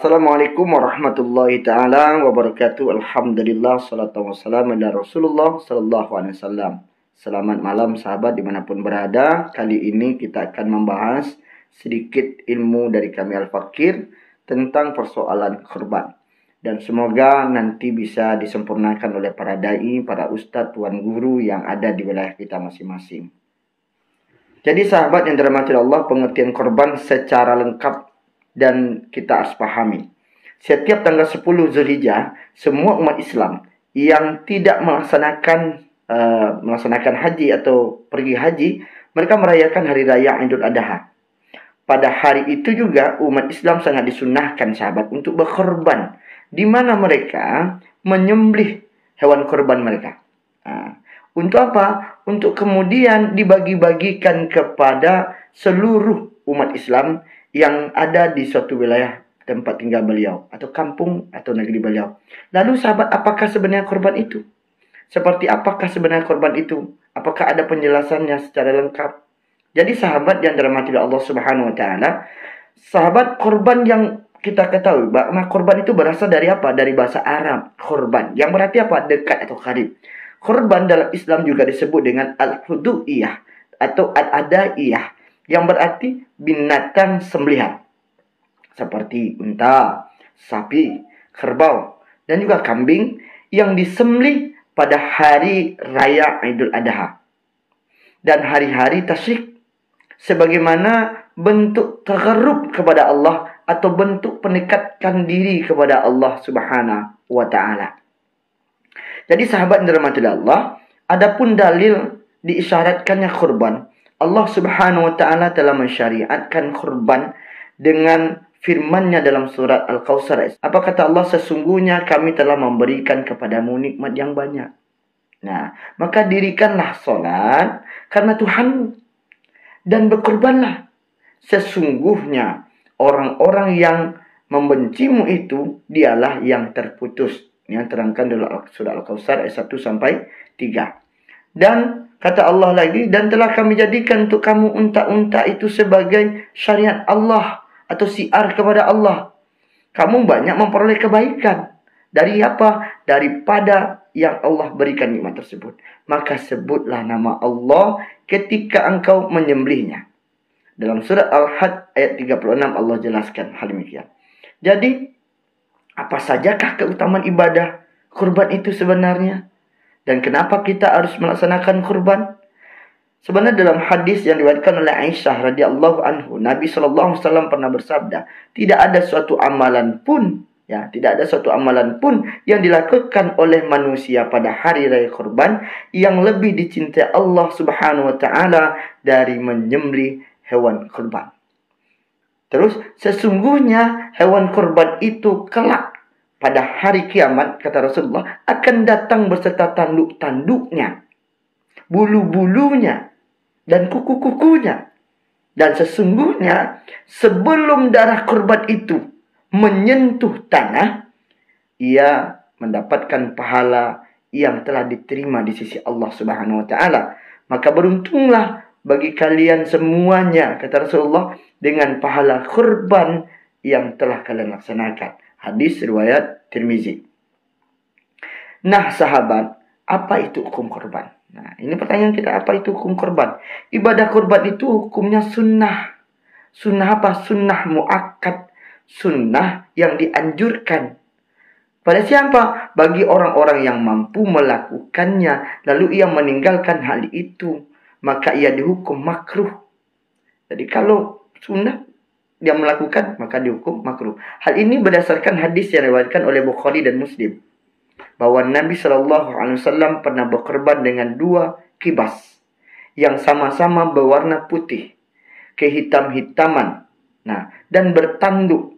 Assalamualaikum warahmatullahi ta'ala wabarakatuh. Alhamdulillah, salatu wassalamu ala Rasulullah sallallahu alaihi wasallam. Selamat malam sahabat dimanapun berada. Kali ini kita akan membahas sedikit ilmu dari kami Al-Fakir tentang persoalan kurban. Dan semoga nanti bisa disempurnakan oleh para da'i, para ustadz, tuan guru yang ada di wilayah kita masing-masing. Jadi sahabat yang dirahmati Allah, pengertian kurban secara lengkap dan kita harus pahami. Setiap tanggal 10 Zulhijjah, semua umat Islam yang tidak melaksanakan haji atau pergi haji, mereka merayakan hari raya Idul Adha. Pada hari itu juga umat Islam sangat disunahkan sahabat untuk berkorban, di mana mereka menyembelih hewan korban mereka. Untuk apa? Untuk kemudian dibagi-bagikan kepada seluruh umat Islam yang ada di suatu wilayah tempat tinggal beliau, atau kampung atau negeri beliau. Lalu sahabat, apakah sebenarnya korban itu? Seperti apakah sebenarnya korban itu? Apakah ada penjelasannya secara lengkap? Jadi sahabat yang dirahmati Allah Subhanahu wa taala, sahabat, korban yang kita ketahui, makna korban itu berasal dari apa? Dari bahasa Arab, korban, yang berarti apa? Dekat atau karib. Korban dalam Islam juga disebut dengan al-hudu'iyah atau al-adaiyah, yang berarti binatang sembelihan. Seperti unta, sapi, kerbau, dan juga kambing yang disembelih pada hari raya Idul Adha dan hari-hari tasyrik, sebagaimana bentuk taqarrub kepada Allah atau bentuk pendekatkan diri kepada Allah Subhanahu wa taala. Jadi sahabat yang dirahmati Allah, adapun dalil diisyaratkannya kurban, Allah Subhanahu wa taala telah mensyariatkan kurban dengan firman-Nya dalam surat Al-Kautsar. Apa kata Allah? Sesungguhnya kami telah memberikan kepadamu nikmat yang banyak. Nah, maka dirikanlah salat karena Tuhan dan berkorbanlah. Sesungguhnya orang-orang yang membencimu itu dialah yang terputus. Yang terangkan dalam surat Al-Kautsar ayat 1 sampai 3. Dan kata Allah lagi, dan telah kami jadikan untuk kamu unta-unta itu sebagai syariat Allah atau syiar kepada Allah. Kamu banyak memperoleh kebaikan. Dari apa? Daripada yang Allah berikan nikmat tersebut. Maka sebutlah nama Allah ketika engkau menyembelihnya. Dalam surat Al-Hajj ayat 36 Allah jelaskan hal demikian. Jadi, apa sajakah keutamaan ibadah kurban itu sebenarnya? Dan kenapa kita harus melaksanakan kurban? Sebenarnya dalam hadis yang diriwayatkan oleh Aisyah radhiyallahu anhu, Nabi sallallahu alaihi wasallam pernah bersabda, tidak ada suatu amalan pun yang dilakukan oleh manusia pada hari raya kurban yang lebih dicintai Allah Subhanahu wa taala dari menyembelih hewan kurban. Terus, sesungguhnya hewan kurban itu kelak pada hari kiamat, kata Rasulullah, akan datang beserta tanduk-tanduknya, bulu-bulunya, dan kuku-kukunya. Dan sesungguhnya sebelum darah kurban itu menyentuh tanah, ia mendapatkan pahala yang telah diterima di sisi Allah Subhanahu wa taala. Maka beruntunglah bagi kalian semuanya, kata Rasulullah, dengan pahala kurban yang telah kalian laksanakan. Hadis riwayat Tirmizi. Nah sahabat, apa itu hukum kurban? Nah, ini pertanyaan kita, apa itu hukum kurban? Ibadah kurban itu hukumnya sunnah. Sunnah apa? Sunnah muakkad. Sunnah yang dianjurkan. Pada siapa? Bagi orang-orang yang mampu melakukannya, lalu ia meninggalkan hal itu, maka ia dihukum makruh. Jadi kalau sunnah dia melakukan, maka dihukum makruh. Hal ini berdasarkan hadis yang diriwayatkan oleh Bukhari dan Muslim, bahwa Nabi SAW pernah berkorban dengan 2 kibas yang sama-sama berwarna putih, kehitam-hitaman, dan bertanduk.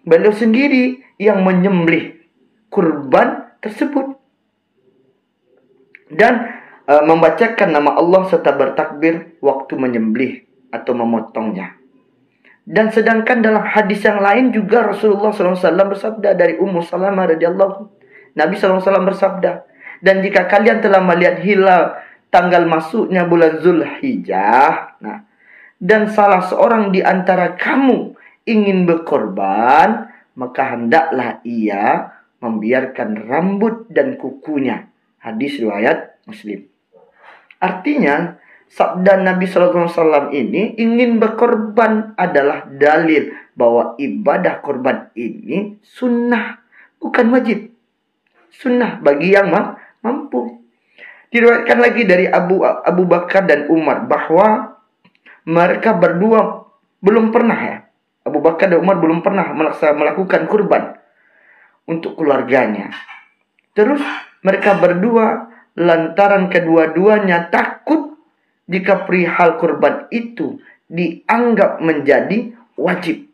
Beliau sendiri yang menyembelih kurban tersebut dan membacakan nama Allah serta bertakbir waktu menyembelih atau memotongnya. Dan sedangkan dalam hadis yang lain juga Rasulullah SAW bersabda dari Ummu Salamah radhiyallahu, Nabi SAW bersabda, dan jika kalian telah melihat hilal tanggal masuknya bulan Zulhijjah, dan salah seorang di antara kamu ingin berkorban, maka hendaklah ia membiarkan rambut dan kukunya. Hadis riwayat Muslim. Artinya, sabda Nabi SAW ini ingin berkorban adalah dalil bahwa ibadah korban ini sunnah, bukan wajib. Sunnah bagi yang mampu. Diriwayatkan lagi dari Abu Bakar dan Umar bahwa mereka berdua belum pernah Abu Bakar dan Umar belum pernah melakukan kurban untuk keluarganya. Terus mereka berdua lantaran kedua-duanya takut jika perihal kurban itu dianggap menjadi wajib.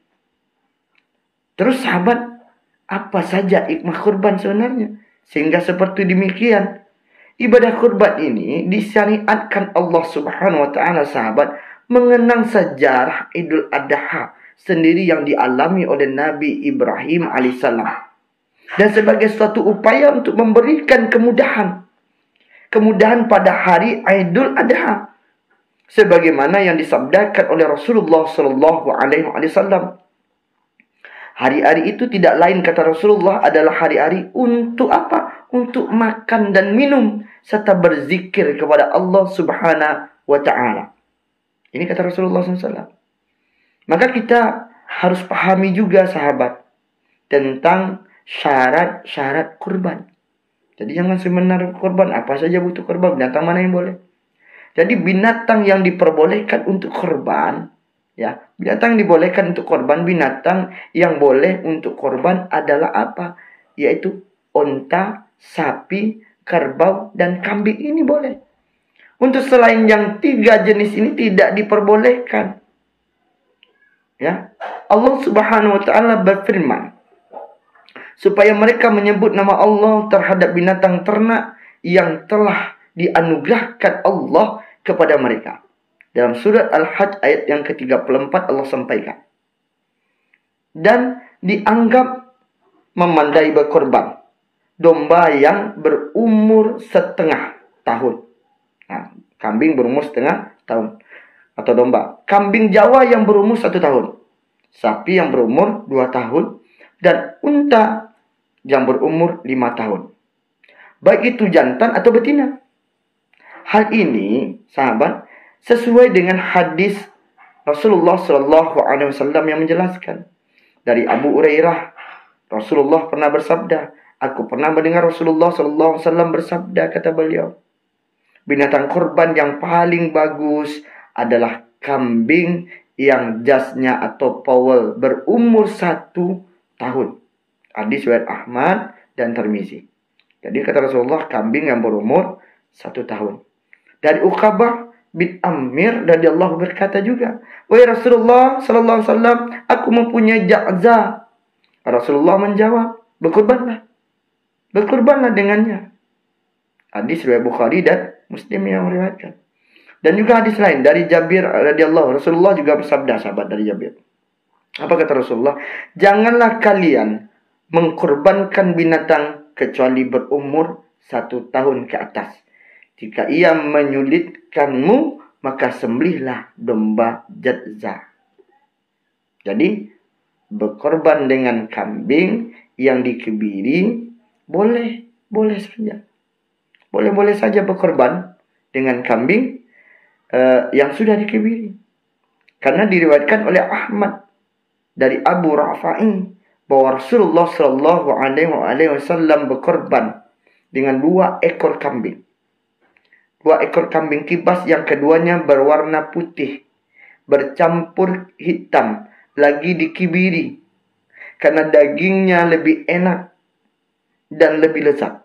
Terus sahabat, apa saja hikmah kurban sebenarnya? Sehingga seperti demikian, ibadah kurban ini disyariatkan Allah Subhanahu wa taala, sahabat, mengenang sejarah Idul Adha sendiri yang dialami oleh Nabi Ibrahim alaihissalam. Dan sebagai suatu upaya untuk memberikan kemudahan pada hari Idul Adha, sebagaimana yang disabdakan oleh Rasulullah sallallahu alaihi wasallam. Hari-hari itu tidak lain, kata Rasulullah, adalah hari-hari untuk apa? Untuk makan dan minum serta berzikir kepada Allah Subhanahu wa taala. Ini kata Rasulullah SAW. Maka kita harus pahami juga, sahabat, tentang syarat-syarat kurban. Jadi jangan semenar kurban, apa saja butuh kurban, binatang mana yang boleh. Jadi binatang yang diperbolehkan untuk kurban, binatang yang dibolehkan untuk korban, binatang yang boleh untuk korban adalah apa? Yaitu onta, sapi, kerbau, dan kambing. Ini boleh. Untuk selain yang 3 jenis ini tidak diperbolehkan. Allah Subhanahu wa taala berfirman supaya mereka menyebut nama Allah terhadap binatang ternak yang telah dianugerahkan Allah kepada mereka. Dalam surat Al-Hajj ayat yang ke-34 Allah sampaikan. Dan dianggap memandai berkorban domba yang berumur setengah tahun. Nah, kambing berumur setengah tahun. Atau domba. Kambing Jawa yang berumur 1 tahun. Sapi yang berumur 2 tahun. Dan unta yang berumur 5 tahun. Baik itu jantan atau betina. Hal ini, sahabat, sesuai dengan hadis Rasulullah SAW yang menjelaskan. Dari Abu Hurairah, Rasulullah pernah bersabda, aku pernah mendengar Rasulullah SAW bersabda, kata beliau, binatang kurban yang paling bagus adalah kambing yang jasnya atau powel berumur 1 tahun. Hadis riwayat Ahmad dan Tirmizi. Jadi kata Rasulullah, kambing yang berumur 1 tahun. Dari Uqabah bin Amir radhiyallahu berkata juga, wahai Rasulullah sallallahu alaihi wasallam, aku mempunyai ja'za. Rasulullah menjawab, berkurbanlah dengannya. Hadis riwayat Bukhari dan Muslim yang meriwayatkan. Dan juga hadis lain dari Jabir radhiyallahu, Rasulullah juga bersabda, sahabat, dari Jabir. Apa kata Rasulullah? Janganlah kalian mengkorbankan binatang kecuali berumur 1 tahun ke atas. Jika ia menyulitkanmu, maka sembelihlah domba jazza. Jadi, berkorban dengan kambing yang dikebiri, boleh saja. Boleh saja berkorban dengan kambing yang sudah dikebiri. Karena diriwayatkan oleh Ahmad dari Abu Rafa'i bahwa Rasulullah Shallallahu Alaihi Wasallam berkorban dengan 2 ekor kambing. 2 ekor kambing kibas yang keduanya berwarna putih, bercampur hitam, lagi dikibiri. Karena dagingnya lebih enak dan lebih lezat.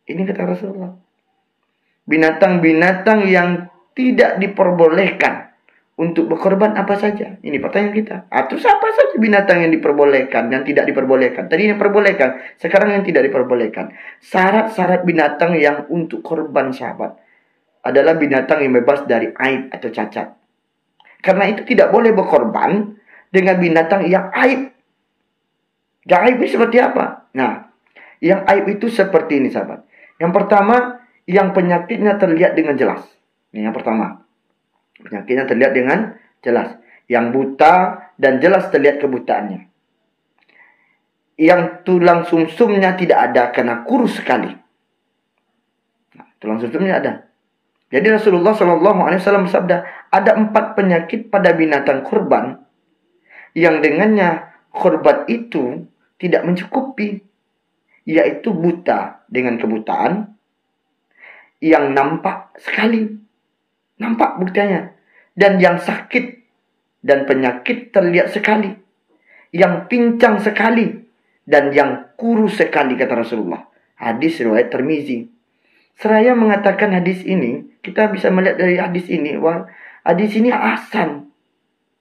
Ini kata Rasulullah. Binatang-binatang yang tidak diperbolehkan untuk berkorban apa saja? Ini pertanyaan kita. Terus apa saja binatang yang diperbolehkan, yang tidak diperbolehkan? Tadi yang diperbolehkan, sekarang yang tidak diperbolehkan. Syarat-syarat binatang yang untuk korban, sahabat, adalah binatang yang bebas dari aib atau cacat. Karena itu tidak boleh berkorban dengan binatang yang aib. Yang aib itu seperti apa? Nah, yang aib itu seperti ini, sahabat. Yang pertama, yang penyakitnya terlihat dengan jelas. Ini yang pertama. Penyakitnya terlihat dengan jelas. Yang buta dan jelas terlihat kebutaannya. yang tulang sumsumnya tidak ada karena kurus sekali. Nah, tulang sumsumnya ada. Jadi Rasulullah SAW bersabda, ada 4 penyakit pada binatang kurban yang dengannya kurban itu tidak mencukupi, yaitu buta dengan kebutaan, yang nampak sekali, nampak buktinya, dan yang sakit dan penyakit terlihat sekali, yang pincang sekali, dan yang kurus sekali, kata Rasulullah. Hadis riwayat Tirmizi. Seraya mengatakan hadis ini, kita bisa melihat dari hadis ini, wah, hadis ini hasan.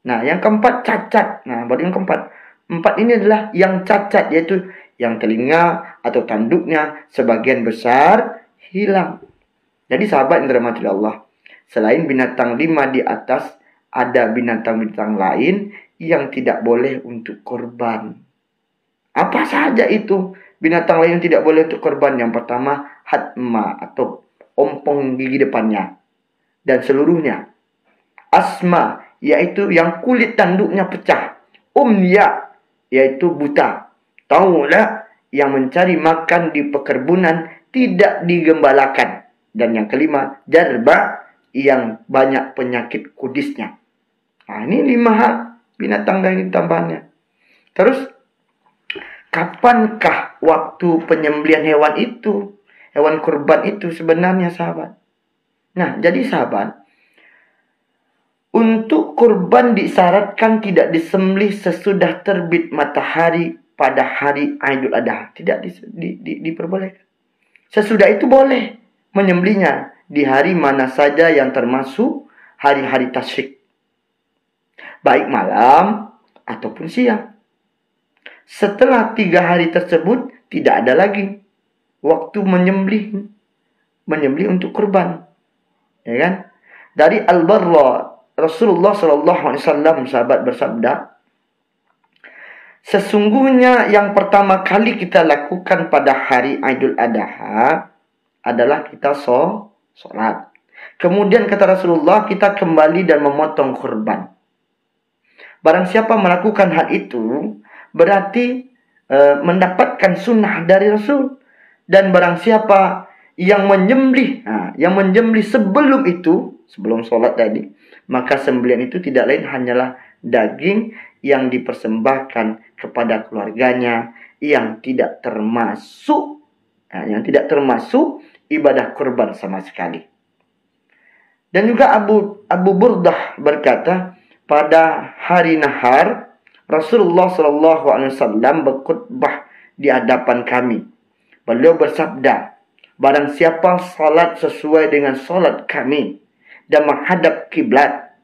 Nah, yang keempat cacat. Nah, baru yang keempat. 4 ini adalah yang cacat, yaitu yang telinga atau tanduknya sebagian besar hilang. Jadi sahabat yang dirahmati Allah, selain binatang 5 di atas, ada binatang-binatang lain yang tidak boleh untuk korban. Apa saja itu binatang lain yang tidak boleh untuk korban? Yang pertama, hatma atau ompong gigi depannya dan seluruhnya. Asma, yaitu yang kulit tanduknya pecah. Umya, yaitu buta. Taulah, yang mencari makan di pekerbunan tidak digembalakan. Dan yang kelima, jarba, yang banyak penyakit kudisnya. Nah, ini 5 binatang dan tambahannya. Terus, kapankah waktu penyembelihan hewan itu? Hewan kurban itu sebenarnya, sahabat. Nah, jadi sahabat, untuk kurban disyaratkan tidak disembelih sesudah terbit matahari pada hari Idul Adha. Tidak diperbolehkan. Sesudah itu boleh menyembelihnya di hari mana saja yang termasuk hari-hari tasyrik, baik malam ataupun siang. Setelah 3 hari tersebut tidak ada lagi waktu menyembelih untuk kurban, ya kan? Dari Al-Barra, Rasulullah SAW sahabat bersabda, sesungguhnya yang pertama kali kita lakukan pada hari Idul Adha adalah kita sholat. Kemudian kata Rasulullah, kita kembali dan memotong kurban. Barang siapa melakukan hal itu, berarti mendapatkan sunnah dari Rasul. Dan barang siapa yang menyembelih, sebelum itu, sebelum sholat tadi, maka sembelihan itu tidak lain hanyalah daging yang dipersembahkan kepada keluarganya, yang tidak termasuk ibadah kurban sama sekali. Dan juga Abu Burdah berkata, pada hari nahar Rasulullah SAW berkhutbah di hadapan kami. Beliau bersabda, barang siapa salat sesuai dengan salat kami dan menghadap kiblat,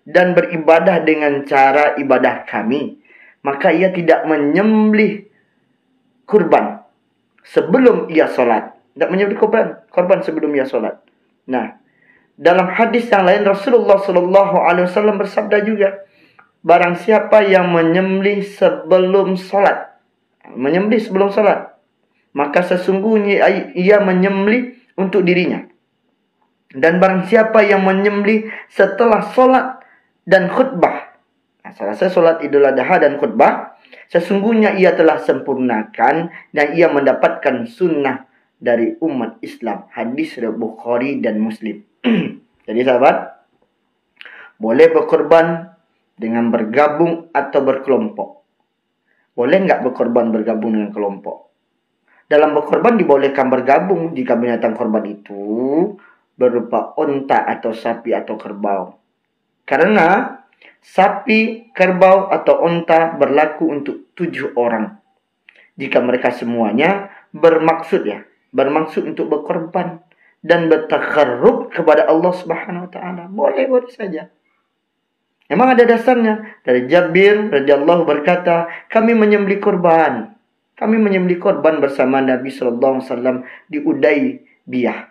dan beribadah dengan cara ibadah kami, maka ia tidak menyembelih kurban sebelum ia salat. Tidak menyembelih kurban sebelum ia salat. Nah, dalam hadis yang lain Rasulullah SAW bersabda juga, barang siapa yang menyembelih sebelum salat, maka sesungguhnya ia menyembelih untuk dirinya. Dan barang siapa yang menyembelih setelah salat dan khutbah, selesai salat Idul Adha dan khutbah, sesungguhnya ia telah sempurnakan dan ia mendapatkan sunnah dari umat Islam. Hadis riwayat Bukhari dan Muslim. Jadi sahabat, boleh berkorban dengan bergabung atau berkelompok. Boleh nggak berkorban bergabung dengan kelompok? Dalam berkorban dibolehkan bergabung jika binatang korban itu berupa unta atau sapi atau kerbau. Karena sapi, kerbau atau unta berlaku untuk 7 orang. Jika mereka semuanya bermaksud untuk berkorban dan bertakarrub kepada Allah Subhanahu wa taala, boleh saja. Memang ada dasarnya. Dari Jabir radhiyallahu berkata, kami menyembelih korban bersama Nabi sallallahu alaihi wasallam di Udaybiyah.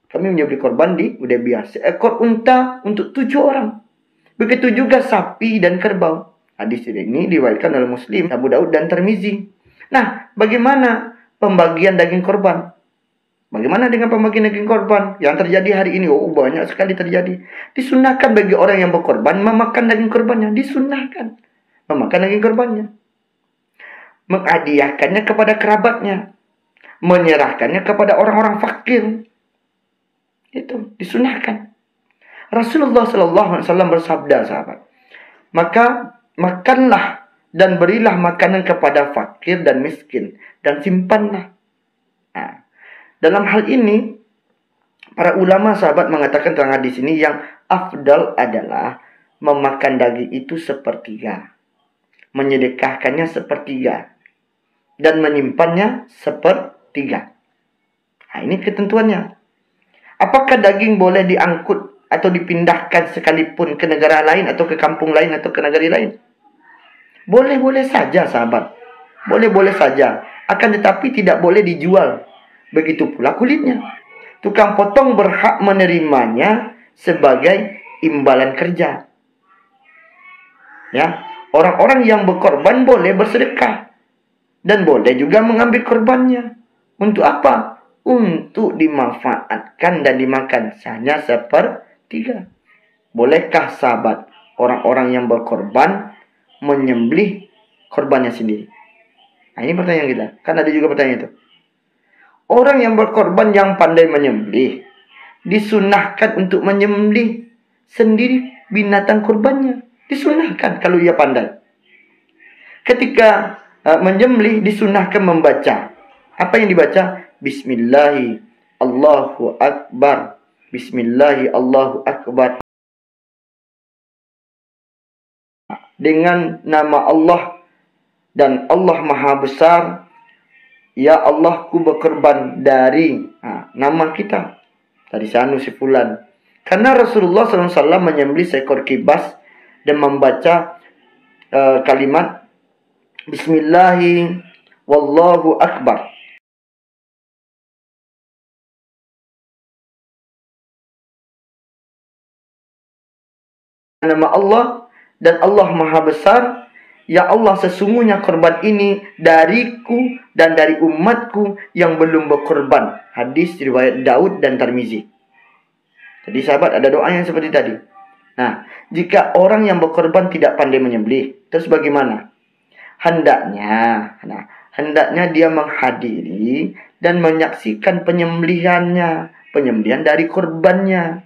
Kami menyembelih korban di Udaybiyah. Seekor unta untuk 7 orang. Begitu juga sapi dan kerbau. Hadis ini diriwayatkan oleh Muslim, Abu Daud dan Tirmizi. Nah, bagaimana pembagian daging korban? Bagaimana dengan pembagian daging korban yang terjadi hari ini? Oh, banyak sekali terjadi. Disunahkan bagi orang yang berkorban memakan daging korbannya. Disunahkan. memakan daging kurbannya, menghadiahkannya kepada kerabatnya, menyerahkannya kepada orang-orang fakir. Itu disunahkan. Rasulullah SAW bersabda, sahabat, maka makanlah dan berilah makanan kepada fakir dan miskin, dan simpanlah. Nah, dalam hal ini, para ulama sahabat mengatakan tentang hadis ini, yang afdal adalah memakan daging itu sepertiga, menyedekahkannya sepertiga, dan menyimpannya sepertiga. Nah, ini ketentuannya. Apakah daging boleh diangkut atau dipindahkan sekalipun ke negara lain atau ke kampung lain atau ke negara lain? Boleh-boleh saja, sahabat. Boleh-boleh saja. Akan tetapi tidak boleh dijual. Begitu pula kulitnya. Tukang potong berhak menerimanya sebagai imbalan kerja. Ya, orang-orang yang berkorban boleh bersedekah dan boleh juga mengambil korbannya. Untuk apa? Untuk dimanfaatkan dan dimakan hanya sepertiga. Bolehkah, sahabat, orang-orang yang berkorban menyembelih korbannya sendiri? Nah, ini pertanyaan kita. Kan ada juga pertanyaan itu. Orang yang berkorban yang pandai menyembelih disunahkan untuk menyembelih sendiri binatang kurbannya. Disunahkan kalau dia pandai. Ketika menyembelih disunahkan membaca. Apa yang dibaca? Bismillahi Allahu Akbar. Bismillahi Allahu Akbar. Dengan nama Allah dan Allah Maha Besar. Ya Allah, ku berkorban dari nama kita, dari Sanu si Fulan. Karena Rasulullah SAW menyembelih seekor kibas dan membaca kalimat Bismillahi Wallahu Akbar. Nama Allah dan Allah Maha Besar. Ya Allah, sesungguhnya korban ini dariku dan dari umatku yang belum berkorban. Hadis riwayat Daud dan Tirmizi. Jadi sahabat, ada doa yang seperti tadi. Nah, jika orang yang berkorban tidak pandai menyembelih, terus bagaimana? Hendaknya dia menghadiri dan menyaksikan penyembelihan dari korbannya.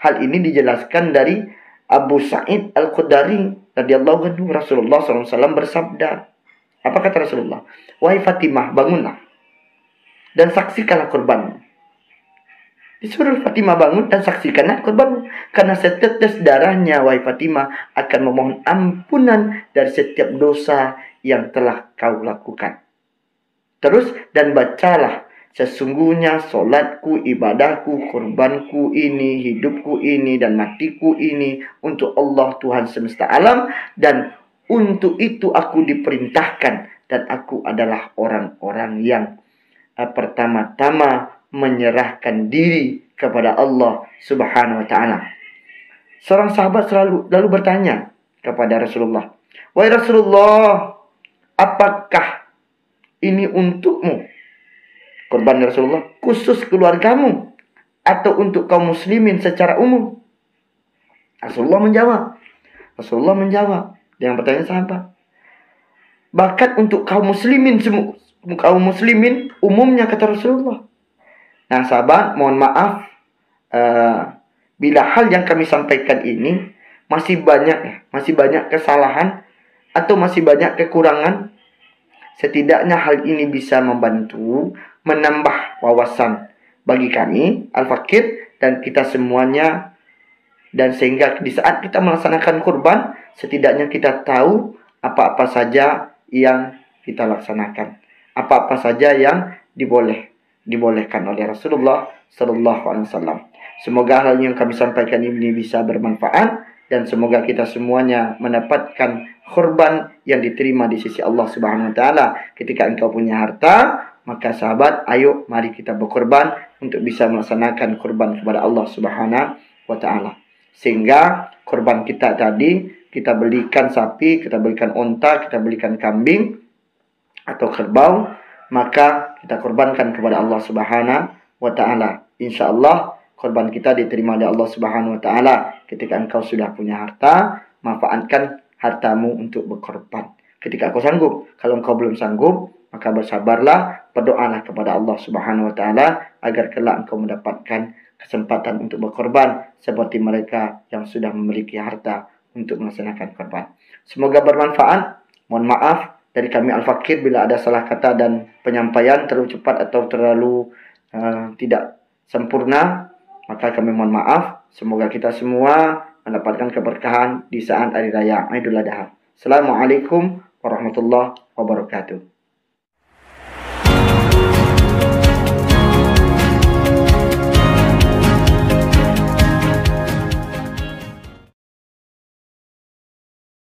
Hal ini dijelaskan dari Abu Sa'id Al-Khudri radhiyallahu anhu. Rasulullah SAW bersabda. Apa kata Rasulullah? Wahai Fatimah, bangunlah dan saksikanlah korbanmu. Disuruh Fatimah bangun dan saksikanlah korbanmu. Karena setetes darahnya, wahai Fatimah, akan memohon ampunan dari setiap dosa yang telah kau lakukan. Terus, dan bacalah, sesungguhnya solatku, ibadahku, korbanku ini, hidupku ini, dan matiku ini untuk Allah Tuhan semesta alam. Dan untuk itu aku diperintahkan. Dan aku adalah orang-orang yang pertama-tama menyerahkan diri kepada Allah Subhanahu wa ta'ala. Seorang sahabat lalu bertanya kepada Rasulullah, wahai Rasulullah, apakah ini untukmu, korban Rasulullah, khusus keluargamu, atau untuk kaum muslimin secara umum? Rasulullah menjawab dengan pertanyaan sahabat, bahkan untuk kaum muslimin umumnya, kata Rasulullah. Nah sahabat, mohon maaf bila hal yang kami sampaikan ini masih banyak kesalahan atau masih banyak kekurangan. Setidaknya hal ini bisa membantu menambah wawasan bagi kami Al-Fakir dan kita semuanya, dan sehingga di saat kita melaksanakan kurban, setidaknya kita tahu apa-apa saja yang kita laksanakan, apa-apa saja yang dibolehkan oleh Rasulullah Sallallahu Alaihi Wasallam. Semoga hal yang kami sampaikan ini bisa bermanfaat dan semoga kita semuanya mendapatkan kurban yang diterima di sisi Allah Subhanahu Wa Taala. Ketika engkau punya harta, maka sahabat, ayo mari kita berkorban untuk bisa melaksanakan kurban kepada Allah Subhanahu Wa Taala. Sehingga kurban kita tadi, kita belikan sapi, kita belikan onta, kita belikan kambing atau kerbau, maka kita korbankan kepada Allah Subhanahu wa ta'ala. InsyaAllah korban kita diterima oleh Allah Subhanahu wa ta'ala. Ketika engkau sudah punya harta, manfaatkan hartamu untuk berkorban. Ketika kau sanggup, kalau engkau belum sanggup, maka bersabarlah, berdoalah kepada Allah Subhanahu wa taala agar kelak engkau mendapatkan kesempatan untuk berkorban seperti mereka yang sudah memiliki harta untuk melaksanakan korban. Semoga bermanfaat. Mohon maaf dari kami Al-Fakir bila ada salah kata dan penyampaian terlalu cepat atau terlalu tidak sempurna, maka kami mohon maaf. Semoga kita semua mendapatkan keberkahan di saat hari raya Idul Adha. Assalamualaikum warahmatullahi wabarakatuh.